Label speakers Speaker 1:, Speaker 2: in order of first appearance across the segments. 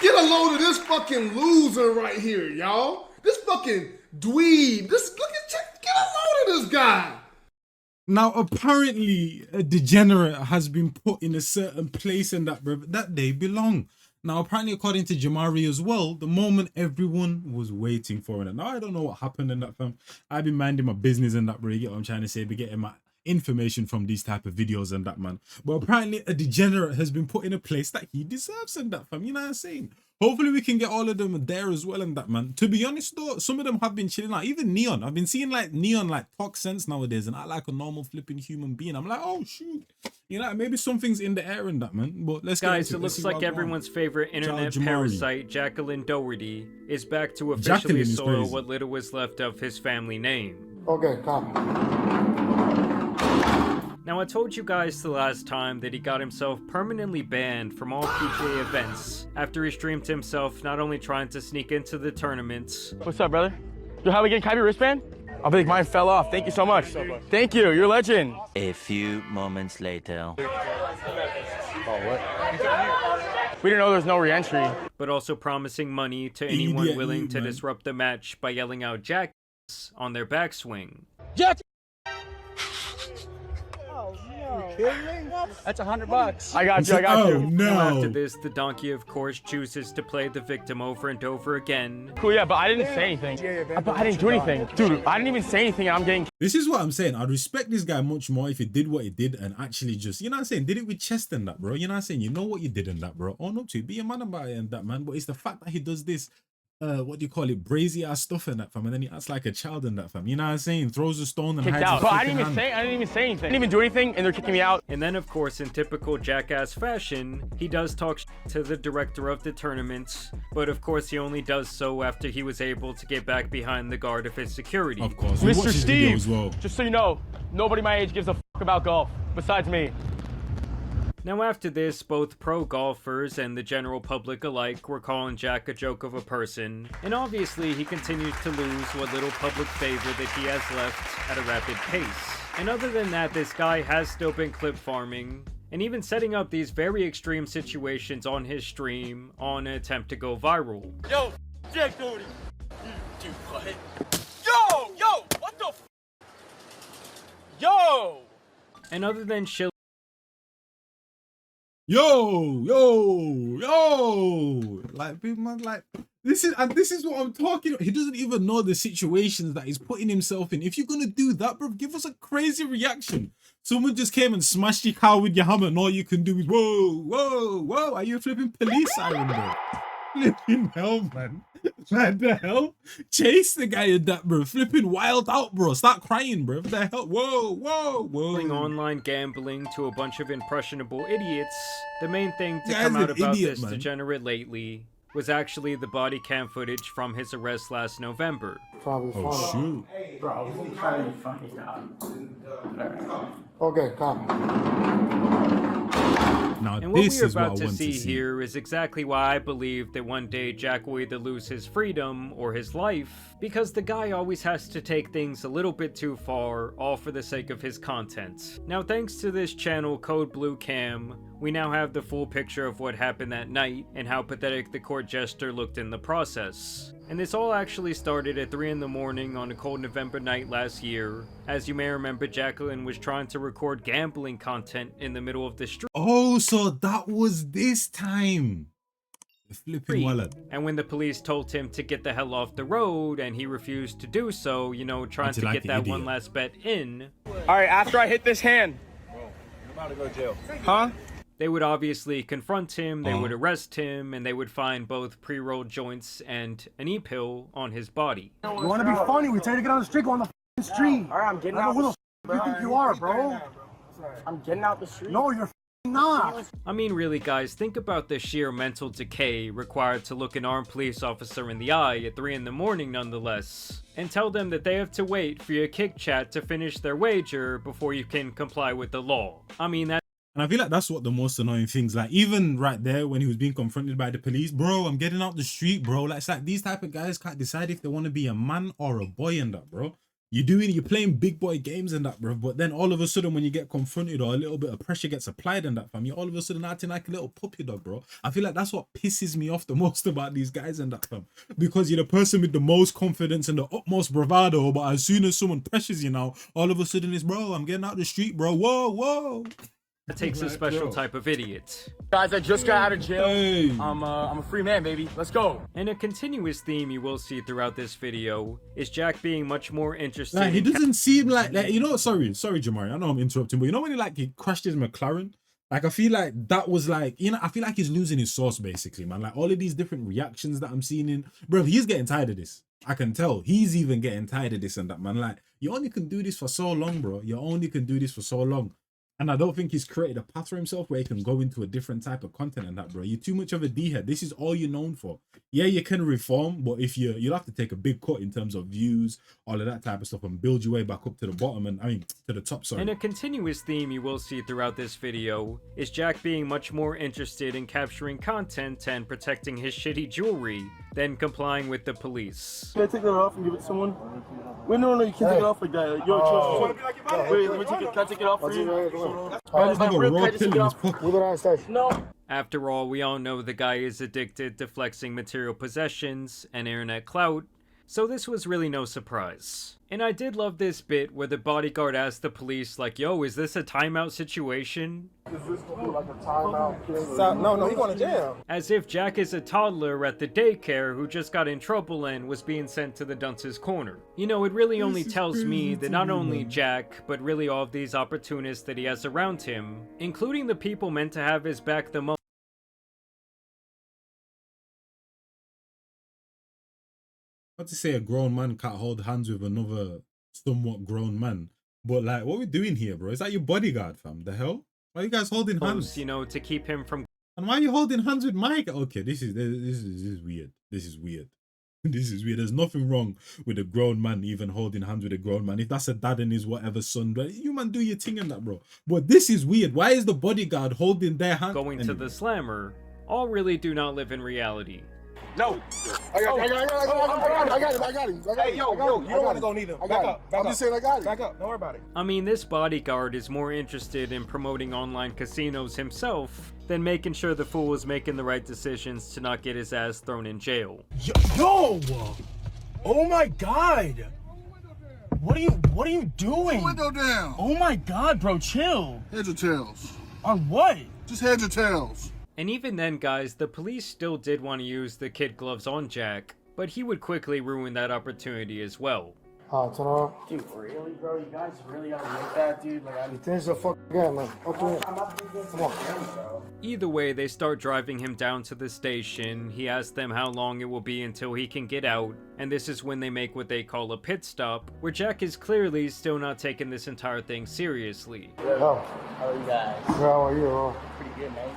Speaker 1: Get a load of this fucking loser right here, y'all. This fucking dweeb. Get a load of this guy.
Speaker 2: Now, apparently, a degenerate has been put in a certain place in that they belong. Now, apparently, according to Jamari as well, the moment everyone was waiting for it. Now, I don't know what happened in that film. I've been minding my business in that, bro. You get what I'm trying to say? Be getting my information from these type of videos and that, man. But apparently, a degenerate has been put in a place that he deserves in that, fam. You know what I'm saying? Hopefully we can get all of them there as well in that, man. To be honest though, some of them have been chilling out. Even Neon. I've been seeing like Neon like talk sense nowadays and act like a normal flipping human being. I'm like, oh shoot. You know, maybe something's in the air in that, man. But let's
Speaker 3: Guys,
Speaker 2: get
Speaker 3: it looks like everyone's favorite internet parasite, Jacqueline Doherty, is back to officially soil what little was left of his family name.
Speaker 1: Okay, copy.
Speaker 3: Now, I told you guys the last time that he got himself permanently banned from all PGA events after he streamed himself not only trying to sneak into the tournaments.
Speaker 4: What's up, brother? Yo, how we get? Can I have your wristband? I think mine fell off. Thank you so much. Thank you. You're a legend.
Speaker 5: A few moments later.
Speaker 4: We didn't know there was no re-entry.
Speaker 3: But also promising money to anyone willing to disrupt the match by yelling out "Jack" on their backswing.
Speaker 4: Jack!
Speaker 6: That's $100.
Speaker 4: I got you.
Speaker 2: No.
Speaker 3: Now after this, the donkey of course chooses to play the victim over and over again.
Speaker 4: Cool, yeah, but I didn't say anything. I didn't do anything. Dude, I didn't even say anything and I'm getting...
Speaker 2: This is what I'm saying. I'd respect this guy much more if he did what he did and actually just, you know what I'm saying, did it with chest and that, bro. You know what I'm saying? You know what you did in that, bro. Own up to it. Be a man about it and that, man. But it's the fact that he does this, what do you call it, brazy ass stuff in that, fam, and then he acts like a child in that, fam. You know what I'm saying? Throws a stone and
Speaker 4: kicked
Speaker 2: hides
Speaker 4: out.
Speaker 2: his
Speaker 4: But I didn't
Speaker 2: hand.
Speaker 4: even say anything. I didn't even do anything and they're kicking me out.
Speaker 3: And then of course, in typical jackass fashion, he does talk to the director of the tournament, but of course he only does so after he was able to get back behind the guard of his security.
Speaker 2: Of course. We watched
Speaker 4: Mr.
Speaker 2: his video
Speaker 4: Steve,
Speaker 2: as well.
Speaker 4: just so you know, nobody my age gives a fuck about golf, besides me.
Speaker 3: Now after this, both pro golfers and the general public alike were calling Jack a joke of a person, and obviously he continues to lose what little public favor that he has left at a rapid pace. And other than that, this guy has still been clip farming, and even setting up these very extreme situations on his stream on an attempt to go viral.
Speaker 4: Yo, Jack Doherty. Dude, what? Yo, what the f? Yo!
Speaker 3: And other than shilling
Speaker 2: Yo, like big man, like this is what I'm talking about. He doesn't even know the situations that he's putting himself in. If you're gonna do that, bro, give us a crazy reaction. Someone just came and smashed your car with your hammer, and all you can do is whoa. Are you a flipping police siren, bro? Flipping hell, man. What the hell? Chase the guy in that, bro. Flipping wild out, bro. Start crying, bro. What the hell? Whoa.
Speaker 3: online gambling to a bunch of impressionable idiots, the main thing to come out about this degenerate lately was actually the body cam footage from his arrest last November.
Speaker 2: Oh, shoot.
Speaker 6: Hey, bro, he's trying to be funny, dog.
Speaker 1: Okay, copy.
Speaker 2: Now,
Speaker 3: And what
Speaker 2: this
Speaker 3: we're
Speaker 2: is what I
Speaker 3: about to
Speaker 2: want
Speaker 3: see
Speaker 2: to see
Speaker 3: here is exactly why I believe that one day Jack will either lose his freedom or his life, because the guy always has to take things a little bit too far, all for the sake of his content. Now, thanks to this channel, Code Blue Cam, we now have the full picture of what happened that night and how pathetic the court jester looked in the process. And this all actually started at 3 in the morning on a cold November night last year. As you may remember, Jacqueline was trying to record gambling content in the middle of the street.
Speaker 2: Oh, so that was this time. The flipping wallet.
Speaker 3: And when the police told him to get the hell off the road and he refused to do so, you know, trying to get that one last bet in.
Speaker 4: Alright, after I hit this hand.
Speaker 7: Bro, you're about to go to jail.
Speaker 4: Huh?
Speaker 3: They would obviously confront him, they would arrest him, and they would find both pre-rolled joints and an e-pill on his body.
Speaker 6: You want to be funny? We tell you to get on the street, go on the street.
Speaker 4: Alright, I'm getting out
Speaker 6: Who
Speaker 4: the
Speaker 6: the f you think you are, bro?
Speaker 4: I'm getting out the street.
Speaker 6: No, you're not.
Speaker 3: I mean, really, guys, think about the sheer mental decay required to look an armed police officer in the eye at 3 in the morning nonetheless, and tell them that they have to wait for your kick chat to finish their wager before you can comply with the law. I mean, that.
Speaker 2: And I feel like that's what the most annoying things, like even right there when he was being confronted by the police, bro, I'm getting out the street, bro. Like, it's like these type of guys can't decide if they want to be a man or a boy in that, bro. You're playing big boy games and that, bro. But then all of a sudden, when you get confronted or a little bit of pressure gets applied and that, fam, you're all of a sudden acting like a little puppy dog, bro. I feel like that's what pisses me off the most about these guys and that, fam. Because you're the person with the most confidence and the utmost bravado, but as soon as someone pressures you now, all of a sudden it's, bro, I'm getting out the street, bro. Whoa.
Speaker 3: That takes a special type of idiot.
Speaker 4: Guys, I just got out of jail.
Speaker 2: Hey.
Speaker 4: I'm a free man, baby. Let's go.
Speaker 3: And a continuous theme you will see throughout this video is Jack being much more interested
Speaker 2: Like, he
Speaker 3: in
Speaker 2: doesn't seem like, you know, sorry, Jamari, I know I'm interrupting, but you know when he crashed his McLaren? Like, I feel like that was like, you know, I feel like he's losing his sauce, basically, man. Like, all of these different reactions that I'm seeing in, bro, he's getting tired of this. I can tell. He's even getting tired of this and that, man. Like, you only can do this for so long, bro. You only can do this for so long. And I don't think he's created a path for himself where he can go into a different type of content and that, bro. You're too much of a D-head. This is all you're known for. Yeah, you can reform, but if you'll have to take a big cut in terms of views, all of that type of stuff, and build your way back up to the bottom, and I mean, to the top, sorry.
Speaker 3: And a continuous theme you will see throughout this video is Jack being much more interested in capturing content and protecting his shitty jewelry than complying with the police.
Speaker 4: Can I take that off and give it to someone? Wait, no, you can't take it off like that. Yo, wait, let me take it. Can I take it off for you? No.
Speaker 3: After all, we all know the guy is addicted to flexing material possessions and internet clout, so this was really no surprise. And I did love this bit where the bodyguard asked the police, like, yo, is this a timeout situation?
Speaker 8: Is this gonna be like a timeout? No, he's going to jail.
Speaker 3: As if Jack is a toddler at the daycare who just got in trouble and was being sent to the dunce's corner. You know, it really only tells me that not only Jack, but really all of these opportunists that he has around him, including the people meant to have his back the most,
Speaker 2: Not to say a grown man can't hold hands with another somewhat grown man, but like, what are we doing here, bro? Is that your bodyguard, fam? The hell? Why are you guys holding hands?
Speaker 3: you know, to keep him from...
Speaker 2: And why are you holding hands with Mike? Okay, this is weird. This is weird. This is weird. There's nothing wrong with a grown man even holding hands with a grown man. If that's a dad and his whatever son, you man do your thing in that, bro. But this is weird. Why is the bodyguard holding their hand?
Speaker 3: Going to the slammer, all really do not live in reality.
Speaker 4: No.
Speaker 8: I got him.
Speaker 7: Hey, yo, you don't want to go neither. Back up.
Speaker 8: I'm just saying I got him.
Speaker 7: Back up. Don't worry about it.
Speaker 3: I mean, this bodyguard is more interested in promoting online casinos himself than making sure the fool is making the right decisions to not get his ass thrown in jail.
Speaker 4: Yo! Oh my god! What are you doing?
Speaker 8: Window down.
Speaker 4: Oh my god, bro, chill.
Speaker 8: Heads or tails?
Speaker 4: On what?
Speaker 8: Just heads or tails.
Speaker 3: And even then, guys, the police still did want to use the kid gloves on Jack, but he would quickly ruin that opportunity as well.
Speaker 8: Turn on.
Speaker 4: Dude, really, bro? You guys really gotta make that, dude? Like,
Speaker 8: You finish the fuck again, man. Come on.
Speaker 3: Either way, they start driving him down to the station. He asks them how long it will be until he can get out, and this is when they make what they call a pit stop, where Jack is clearly still not taking this entire thing seriously.
Speaker 8: How
Speaker 4: are you guys?
Speaker 8: How are you?
Speaker 4: Pretty good, man.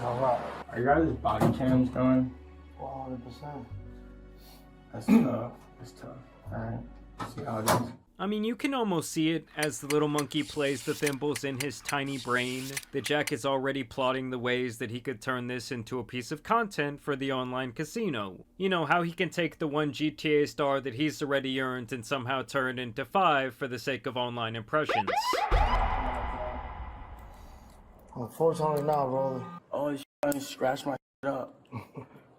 Speaker 8: All right.
Speaker 6: Are your guys' body cams going?
Speaker 8: 100%.
Speaker 6: That's tough. That's tough. Alright. See how it is.
Speaker 3: I mean, you can almost see it as the little monkey plays the thimbles in his tiny brain, that Jack is already plotting the ways that he could turn this into a piece of content for the online casino. You know, how he can take the one GTA star that he's already earned and somehow turn it into 5 for the sake of online impressions.
Speaker 8: Unfortunately not, brother.
Speaker 4: Oh, this shit scratched my shit up.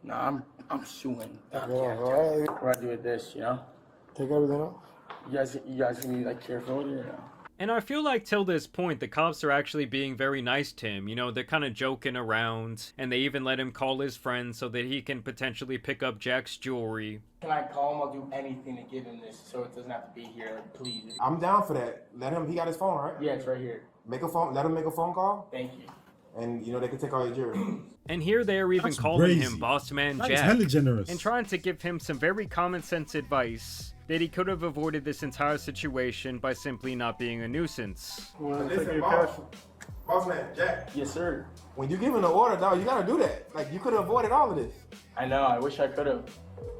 Speaker 4: Nah, I'm suing.
Speaker 8: Yeah, all right.
Speaker 4: What do I do with this, you know?
Speaker 8: Take everything up.
Speaker 4: You guys can be like careful with it, you know?
Speaker 3: And I feel like till this point, the cops are actually being very nice to him. You know, they're kind of joking around, and they even let him call his friends so that he can potentially pick up Jack's jewelry.
Speaker 4: Can I call him? I'll do anything to give him this so it doesn't have to be here. Like, please.
Speaker 9: I'm down for that. He got his phone, right?
Speaker 4: Yeah, it's right here.
Speaker 9: Let him make a phone call.
Speaker 4: Thank you.
Speaker 9: And, they can take all your jewelry.
Speaker 3: And here they are even
Speaker 2: That's
Speaker 3: calling
Speaker 2: crazy.
Speaker 3: him Boss Man
Speaker 2: That
Speaker 3: Jack.
Speaker 2: is hella generous.
Speaker 3: And trying to give him some very common sense advice that he could have avoided this entire situation by simply not being a nuisance.
Speaker 9: Listen, boss man, Jack.
Speaker 4: Yes, sir.
Speaker 9: When you give him the order, dog, you gotta do that. Like, you could have avoided all of this.
Speaker 4: I know, I wish I could have.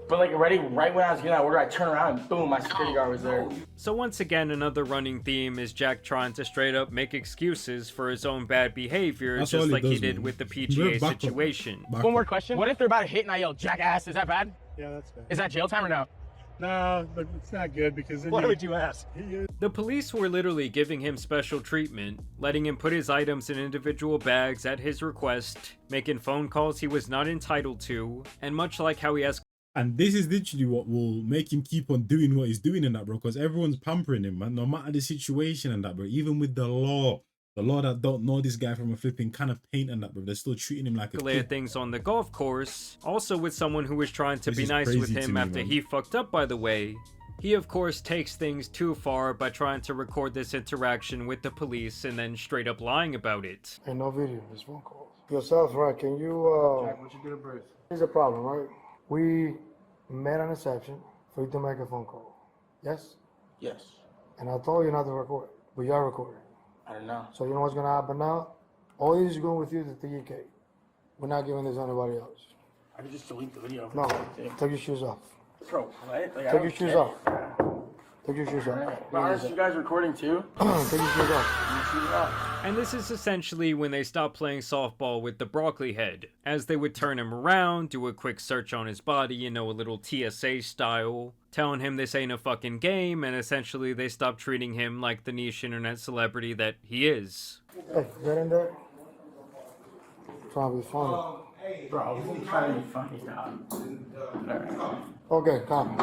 Speaker 4: But like right when I was getting that order, I turned around and boom, my security guard was there.
Speaker 3: So once again, another running theme is Jack trying to straight up make excuses for his own bad behavior,
Speaker 2: That's all
Speaker 3: just
Speaker 2: he
Speaker 3: like
Speaker 2: does,
Speaker 3: he did
Speaker 2: man.
Speaker 3: with the
Speaker 2: Back
Speaker 3: PGA
Speaker 2: up.
Speaker 3: situation.
Speaker 2: Back
Speaker 4: One more
Speaker 2: up.
Speaker 4: question. What if they're about to hit and I yell, jackass? Is that bad?
Speaker 8: Yeah, that's fair.
Speaker 4: Is that jail time or no?
Speaker 10: No, but it's not good because then
Speaker 4: Why would you ask?
Speaker 3: The police were literally giving him special treatment, letting him put his items in individual bags at his request, making phone calls he was not entitled to, and much like how he has.
Speaker 2: And this is literally what will make him keep on doing what he's doing in that, bro, because everyone's pampering him, man, no matter the situation and that, bro. Even with the law that don't know this guy from a flipping can of paint and that, bro, they're still treating him like a kid.
Speaker 3: Things on the golf course, also with someone who was trying to
Speaker 2: This
Speaker 3: be
Speaker 2: is
Speaker 3: nice
Speaker 2: crazy
Speaker 3: with
Speaker 2: to
Speaker 3: him
Speaker 2: me,
Speaker 3: after
Speaker 2: man.
Speaker 3: he fucked up, by the way. He of course takes things too far by trying to record this interaction with the police and then straight up lying about it.
Speaker 11: Ain't no video, it's phone calls. Yourself, right? Can you,
Speaker 6: Jack, once you get a breath.
Speaker 11: here's the problem, right? We made an exception for you to make a phone call. Yes?
Speaker 6: Yes.
Speaker 11: And I told you not to record, but you're recording.
Speaker 6: I don't know.
Speaker 11: So you know what's gonna happen now? All this is going with you to TK. We're not giving this to anybody else.
Speaker 4: I could just delete the video.
Speaker 11: No, take your shoes off.
Speaker 4: Bro, what? Like,
Speaker 11: Take your shoes off. Take your shoes off.
Speaker 4: But aren't you guys recording too?
Speaker 11: Take your shoes off.
Speaker 3: And this is essentially when they stopped playing softball with the broccoli head, as they would turn him around, do a quick search on his body, you know, a little TSA style, telling him this ain't a fucking game, and essentially they stopped treating him like the niche internet celebrity that he is.
Speaker 11: Hey, get in there. Trying to be funny.
Speaker 6: Bro, I'm trying to be funny, dog.
Speaker 11: Okay, come.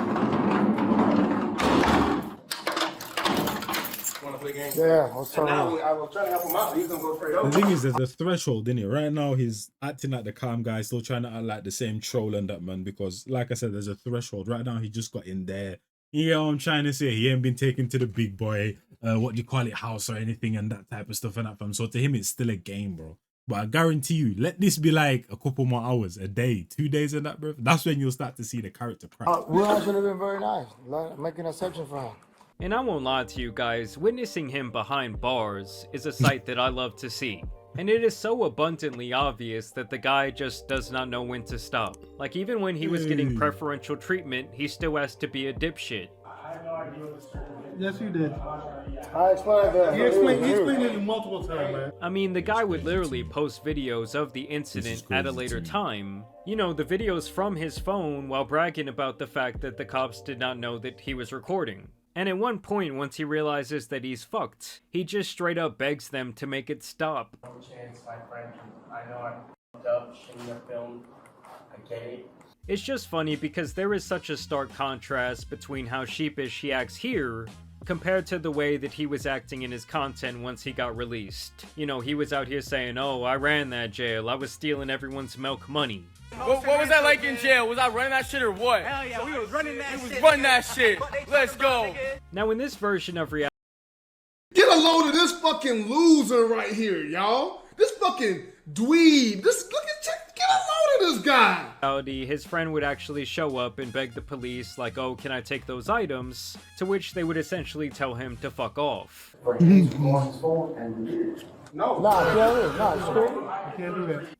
Speaker 7: Want to play games?
Speaker 11: Yeah, I was trying to.
Speaker 7: I was trying to help him out. He's gonna go straight over.
Speaker 2: The thing is, there's a threshold, innit? Right now, he's acting like the calm guy, still trying to act like the same troll and that, man, because, like I said, there's a threshold. Right now, he just got in there. You know what I'm trying to say? He ain't been taken to the big boy, what do you call it, house or anything and that type of stuff and that, fam. So to him, it's still a game, bro. But I guarantee you, let this be like a couple more hours, a day, 2 days and that, bro. That's when you'll start to see the character crack.
Speaker 11: We actually been very nice, like, making an exception for him.
Speaker 3: And I won't lie to you guys, witnessing him behind bars is a sight that I love to see. And it is so abundantly obvious that the guy just does not know when to stop. Like, even when he was getting preferential treatment, he still has to be a dipshit.
Speaker 10: Yes, you did.
Speaker 11: I explained that.
Speaker 10: You explained it multiple times, man.
Speaker 3: I mean, the guy would literally post videos of the incident at a later time. You know, the videos from his phone while bragging about the fact that the cops did not know that he was recording. And at one point, once he realizes that he's fucked, he just straight up begs them to make it stop.
Speaker 6: No chance, my friend. I know I fucked up, shouldn't have filmed. I get it.
Speaker 3: It's just funny because there is such a stark contrast between how sheepish he acts here compared to the way that he was acting in his content once he got released. You know, he was out here saying, oh, I ran that jail, I was stealing everyone's milk money.
Speaker 4: What was that like in jail? Was I running that shit or what?
Speaker 7: Hell yeah, we was running that shit.
Speaker 4: We was running that shit. Let's go.
Speaker 3: Now in this version of reality,
Speaker 1: Get a load of this fucking loser right here, y'all. This fucking dweeb. Get a load of this guy.
Speaker 3: his friend would actually show up and beg the police, like, oh, can I take those items? To which they would essentially tell him to fuck off.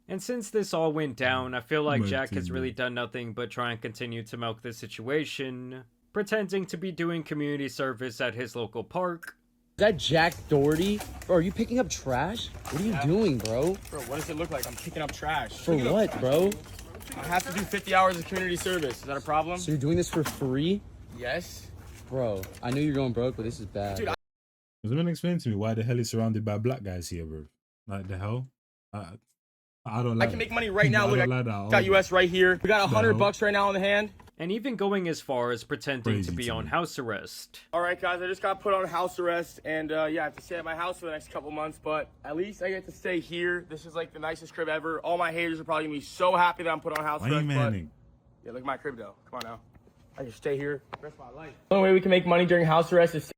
Speaker 3: And since this all went down, I feel like Jack has really done nothing but try and continue to milk the situation, pretending to be doing community service at his local park.
Speaker 12: Is that Jack Doherty? Bro, are you picking up trash? What are you doing, bro?
Speaker 4: Bro, what does it look like? I'm picking up trash.
Speaker 12: For what, bro?
Speaker 4: I have to do 50 hours of community service. Is that a problem?
Speaker 12: So you're doing this for free?
Speaker 4: Yes.
Speaker 12: Bro, I know you're going broke, but this is bad.
Speaker 4: Dude,
Speaker 2: Does anyone explain to me why the hell he's surrounded by black guys here, bro? Like the hell? I don't like
Speaker 4: I can make money right now. Look, I
Speaker 2: like that.
Speaker 4: got US right here. We got $100 right now on the hand.
Speaker 3: And even going as far as pretending to be on house arrest.
Speaker 4: All right, guys, I just got put on house arrest, and yeah, I have to stay at my house for the next couple months, but at least I get to stay here. This is like the nicest crib ever. All my haters are probably gonna be so happy that I'm put on house arrest. But yeah, look at my crib though. Come on now. I can stay here the rest of my life. The only way we can make money during house arrest is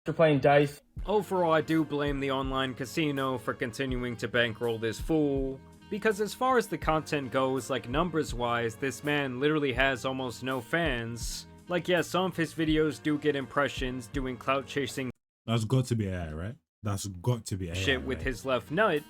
Speaker 4: for playing dice.
Speaker 3: Overall, I do blame the online casino for continuing to bankroll this fool. Because as far as the content goes, like numbers-wise, this man literally has almost no fans. Like, yeah, some of his videos do get impressions doing clout chasing.
Speaker 2: That's got to be AI, right? That's got to be AI.
Speaker 3: Shit with his left nut.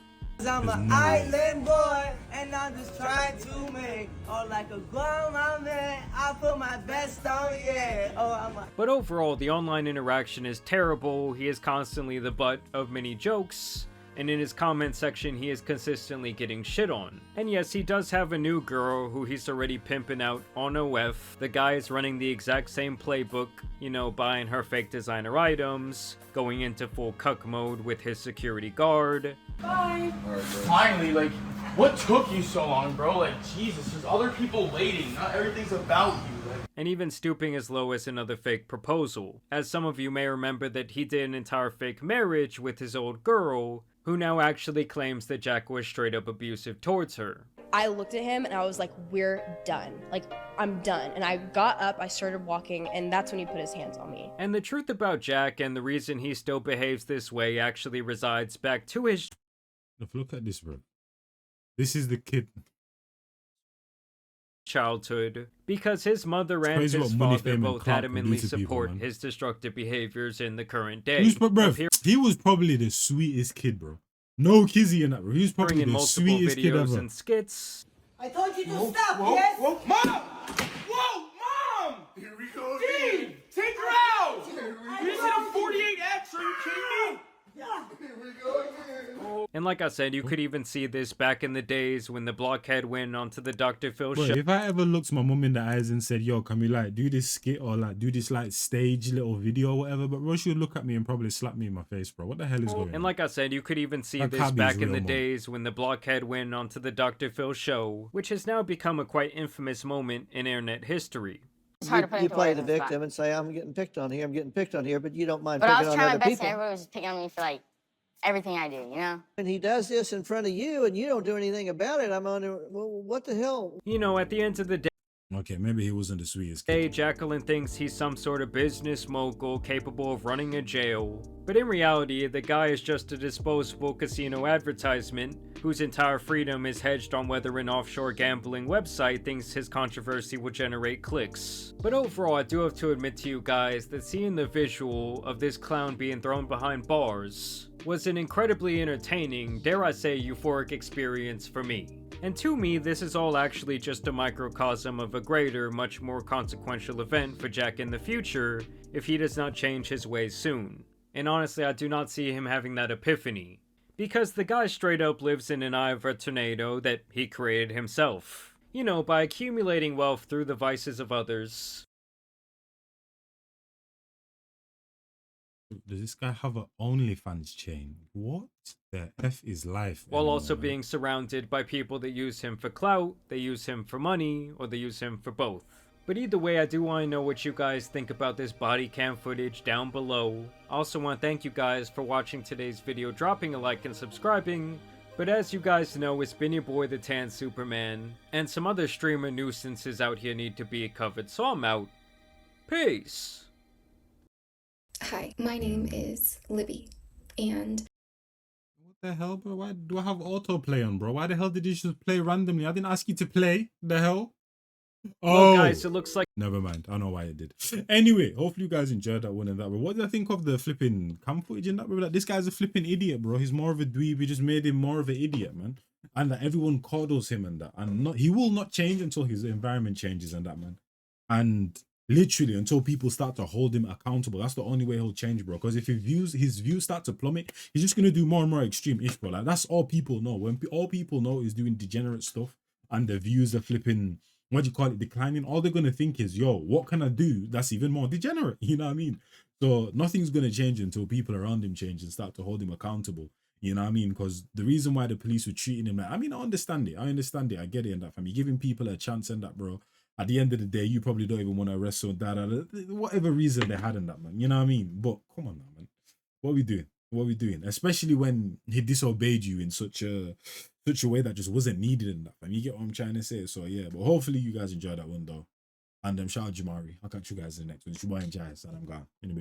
Speaker 13: I'm an island boy, and I'm just trying to make all like a grown man. I put my best on, yeah.
Speaker 3: But overall, the online interaction is terrible. He is constantly the butt of many jokes. and in his comment section he is consistently getting shit on. And yes, he does have a new girl who he's already pimping out on OF. The guy is running the exact same playbook, you know, buying her fake designer items, going into full cuck mode with his security guard.
Speaker 4: Bye. Finally, like, what took you so long, bro? Like, Jesus, there's other people waiting. Not everything's about you. Like,
Speaker 3: and even stooping as low as another fake proposal, as some of you may remember that he did an entire fake marriage with his old girl, who now actually claims that Jack was straight up abusive towards her.
Speaker 14: I looked at him and I was like, we're done. Like, I'm done. And I got up, I started walking, and that's when he put his hands on me.
Speaker 3: And the truth about Jack and the reason he still behaves this way actually resides back to his...
Speaker 2: Look at this, bro. This is the kid.
Speaker 3: Childhood, because his mother and his father both adamantly support his destructive behaviors in the current day.
Speaker 2: He was probably the sweetest kid, bro. No kizzy in that, bro. He was probably the sweetest kid ever.
Speaker 3: And skits.
Speaker 13: I told you to stop, yes?
Speaker 4: Whoa, Mom! Whoa, Mom!
Speaker 1: Here we go
Speaker 4: Dean,
Speaker 1: again.
Speaker 4: take her out! You said a 48X, are you kidding me?
Speaker 1: Here we go again.
Speaker 3: And like I said, you could even see this back in the days when the blockhead went onto the Dr. Phil show.
Speaker 2: If I ever looked my mom in the eyes and said, yo, can we like do this skit or like do this like stage little video or whatever, but Rosh would look at me and probably slap me in my face, bro. What the hell is going on?
Speaker 3: And like I said, you could even see this back in the days when the blockhead went onto the Dr. Phil show, which has now become a quite infamous moment in internet history.
Speaker 15: You play the victim and say, I'm getting picked on here, but you don't mind
Speaker 16: picking on
Speaker 15: other people.
Speaker 16: But I was trying my best and everyone was just picking on me for like everything I do, you know?
Speaker 15: And he does this in front of you and you don't do anything about it. I'm on, well, what the hell?
Speaker 3: You know, at the end of the day,
Speaker 2: okay, maybe he wasn't the sweetest kid.
Speaker 3: Jacqueline thinks he's some sort of business mogul capable of running a jail. But in reality, the guy is just a disposable casino advertisement whose entire freedom is hedged on whether an offshore gambling website thinks his controversy will generate clicks. But overall, I do have to admit to you guys that seeing the visual of this clown being thrown behind bars was an incredibly entertaining, dare I say euphoric experience for me. And to me, this is all actually just a microcosm of a greater, much more consequential event for Jack in the future if he does not change his ways soon. And honestly, I do not see him having that epiphany, because the guy straight up lives in an eye of a tornado that he created himself. You know, by accumulating wealth through the vices of others.
Speaker 2: Does this guy have an OnlyFans chain? What the F is life?
Speaker 3: While also being surrounded by people that use him for clout, they use him for money, or they use him for both. But either way, I do want to know what you guys think about this body cam footage down below. I also want to thank you guys for watching today's video, dropping a like and subscribing. But as you guys know, it's been your boy the Tan Superman, and some other streamer nuisances out here need to be covered, so I'm out. Peace!
Speaker 17: Hi, my name is Libby, and...
Speaker 2: What the hell, bro? Why do I have autoplay on, bro? Why the hell did you just play randomly? I didn't ask you to play. The hell?
Speaker 3: Oh, well, guys, it looks like...
Speaker 2: Never mind. I know why it did. Anyway, hopefully you guys enjoyed that one and that. But what did I think of the flipping cam footage in that? Bro? Like, this guy's a flipping idiot, bro. He's more of a dweeb. We just made him more of an idiot, man. And that everyone coddles him and that. And he will not change until his environment changes and that, man. And literally until people start to hold him accountable. That's the only way he'll change, bro. Because if his views start to plummet, he's just going to do more and more extreme ish, bro. Like, that's all people know. When all people know is doing degenerate stuff and the views are flipping... what do you call it, declining, all they're going to think is, yo, what can I do that's even more degenerate? You know what I mean? So nothing's going to change until people around him change and start to hold him accountable. You know what I mean? Because the reason why the police were treating him like, I mean, I understand it. I get it and that, fam. You're giving people a chance and that, bro. At the end of the day, you probably don't even want to arrest someone, whatever reason they had in that, man. You know what I mean? But come on now, man. What are we doing? What are we doing? Especially when he disobeyed you in such a way that just wasn't needed in that, fam. You get what I'm trying to say? So yeah, but hopefully you guys enjoyed that one though. And shout out Jamari. I'll catch you guys in the next one. It's your boy and Jazz, and I'm gone.